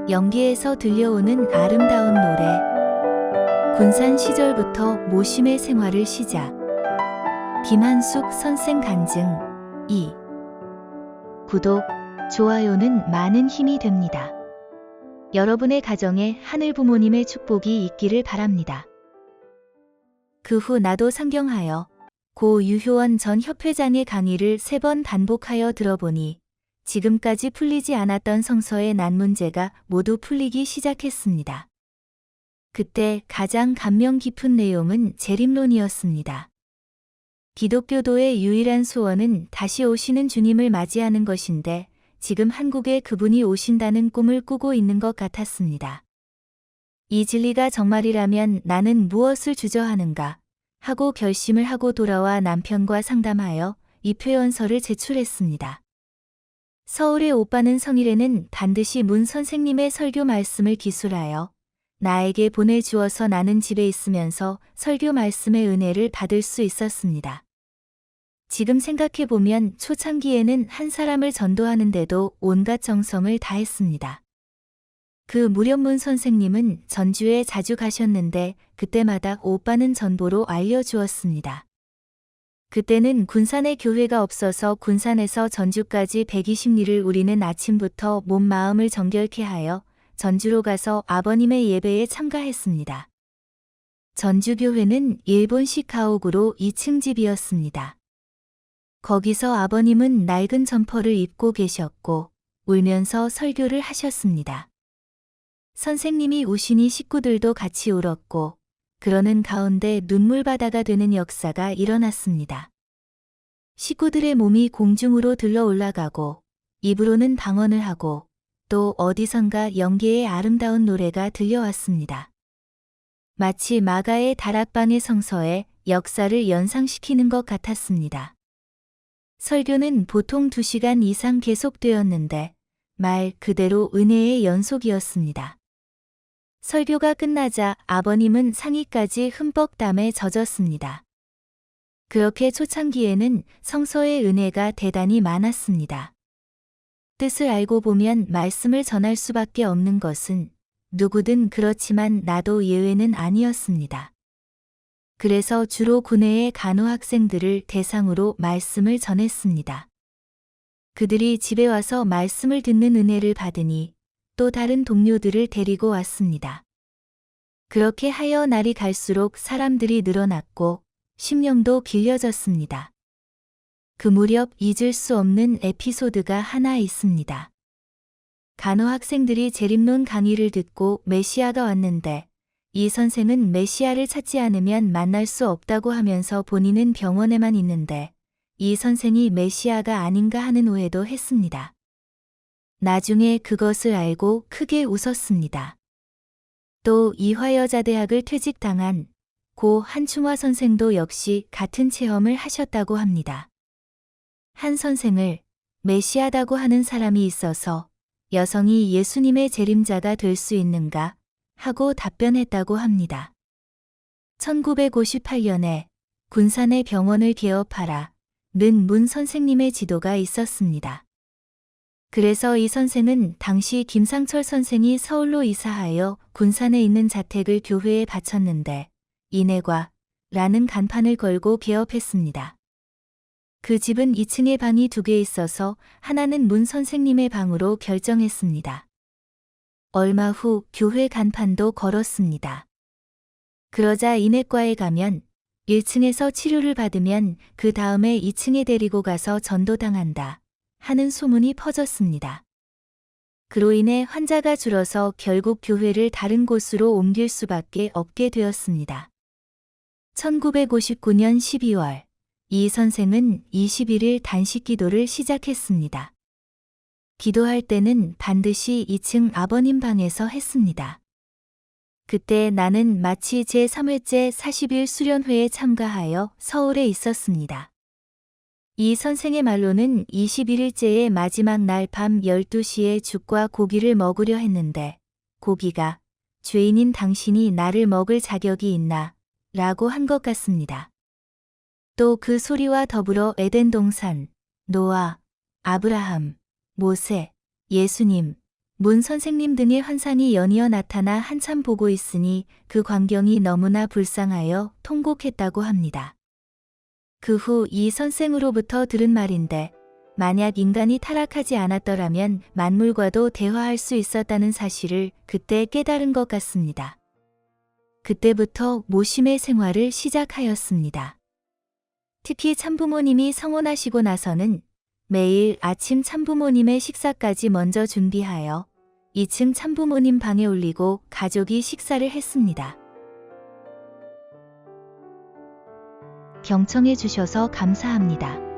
연기에서 들려오는 아름다운 노래. 군산 시절부터 모심의 생활을 시작. 김한숙 선생 간증 2. 구독, 좋아요는 많은 힘이 됩니다. 여러분의 가정에 하늘 부모님의 축복이 있기를 바랍니다. 그 후 나도 상경하여 고 유효원 전 협회장의 강의를 3번 반복하여 들어보니 지금까지 풀리지 않았던 성서의 난문제가 모두 풀리기 시작했습니다. 그때 가장 감명 깊은 내용은 재림론이었습니다. 기독교도의 유일한 소원은 다시 오시는 주님을 맞이하는 것인데 지금 한국에 그분이 오신다는 꿈을 꾸고 있는 것 같았습니다. 이 진리가 정말이라면 나는 무엇을 주저하는가 하고 결심을 하고 돌아와 남편과 상담하여 입회원서를 제출했습니다. 서울의 오빠는 성일에는 반드시 문 선생님의 설교 말씀을 기술하여 나에게 보내주어서 나는 집에 있으면서 설교 말씀의 은혜를 받을 수 있었습니다. 지금 생각해보면 초창기에는 한 사람을 전도하는데도 온갖 정성을 다했습니다. 그 무렵 문 선생님은 전주에 자주 가셨는데 그때마다 오빠는 전보로 알려주었습니다. 그때는 군산에 교회가 없어서 군산에서 전주까지 120리를 우리는 아침부터 몸 마음을 정결케 하여 전주로 가서 아버님의 예배에 참가했습니다. 전주교회는 일본식 가옥으로 2층 집이었습니다. 거기서 아버님은 낡은 점퍼를 입고 계셨고 울면서 설교를 하셨습니다. 선생님이 우시니 식구들도 같이 울었고 그러는 가운데 눈물바다가 되는 역사가 일어났습니다. 식구들의 몸이 공중으로 들러 올라가고 입으로는 방언을 하고 또 어디선가 영계의 아름다운 노래가 들려왔습니다. 마치 마가의 다락방의 성서에 역사를 연상시키는 것 같았습니다. 설교는 보통 2시간 이상 계속되었는데 말 그대로 은혜의 연속이었습니다. 설교가 끝나자 아버님은 상의까지 흠뻑 땀에 젖었습니다. 그렇게 초창기에는 성서의 은혜가 대단히 많았습니다. 뜻을 알고 보면 말씀을 전할 수밖에 없는 것은 누구든 그렇지만 나도 예외는 아니었습니다. 그래서 주로 군내의 간호학생들을 대상으로 말씀을 전했습니다. 그들이 집에 와서 말씀을 듣는 은혜를 받으니 또 다른 동료들을 데리고 왔습니다. 그렇게 하여 날이 갈수록 사람들이 늘어났고 심령도 길려졌습니다. 그 무렵 잊을 수 없는 에피소드가 하나 있습니다. 간호학생들이 재림론 강의를 듣고 메시아가 왔는데 이 선생은 메시아를 찾지 않으면 만날 수 없다고 하면서 본인은 병원에만 있는데 이 선생이 메시아가 아닌가 하는 오해도 했습니다. 나중에 그것을 알고 크게 웃었습니다. 또 이화여자대학을 퇴직당한 고 한충화 선생도 역시 같은 체험을 하셨다고 합니다. 한 선생을 메시아다고 하는 사람이 있어서 여성이 예수님의 재림자가 될 수 있는가 하고 답변했다고 합니다. 1958년에 군산의 병원을 개업하라 는 문 선생님의 지도가 있었습니다. 그래서 이 선생은 당시 김상철 선생이 서울로 이사하여 군산에 있는 자택을 교회에 바쳤는데 인해과 라는 간판을 걸고 개업했습니다. 그 집은 2층에 방이 2개 있어서 하나는 문 선생님의 방으로 결정했습니다. 얼마 후 교회 간판도 걸었습니다. 그러자 인해과에 가면 1층에서 치료를 받으면 그 다음에 2층에 데리고 가서 전도당한다 하는 소문이 퍼졌습니다. 그로 인해 환자가 줄어서 결국 교회를 다른 곳으로 옮길 수밖에 없게 되었습니다. 1959년 12월 이 선생은 21일 단식 기도를 시작했습니다. 기도할 때는 반드시 2층 아버님 방에서 했습니다. 그때 나는 마치 제3회째 40일 수련회에 참가하여 서울에 있었습니다. 이 선생의 말로는 21일째의 마지막 날 밤 12시에 죽과 고기를 먹으려 했는데 고기가 죄인인 당신이 나를 먹을 자격이 있나? 라고 한 것 같습니다. 또 그 소리와 더불어 에덴 동산, 노아, 아브라함, 모세, 예수님, 문 선생님 등의 환상이 연이어 나타나 한참 보고 있으니 그 광경이 너무나 불쌍하여 통곡했다고 합니다. 그 후 이 선생으로부터 들은 말인데 만약 인간이 타락하지 않았더라면 만물과도 대화할 수 있었다는 사실을 그때 깨달은 것 같습니다. 그때부터 모심의 생활을 시작하였습니다. 특히 참부모님이 성혼하시고 나서는 매일 아침 참부모님의 식사까지 먼저 준비하여 2층 참부모님 방에 올리고 가족이 식사를 했습니다. 경청해 주셔서 감사합니다.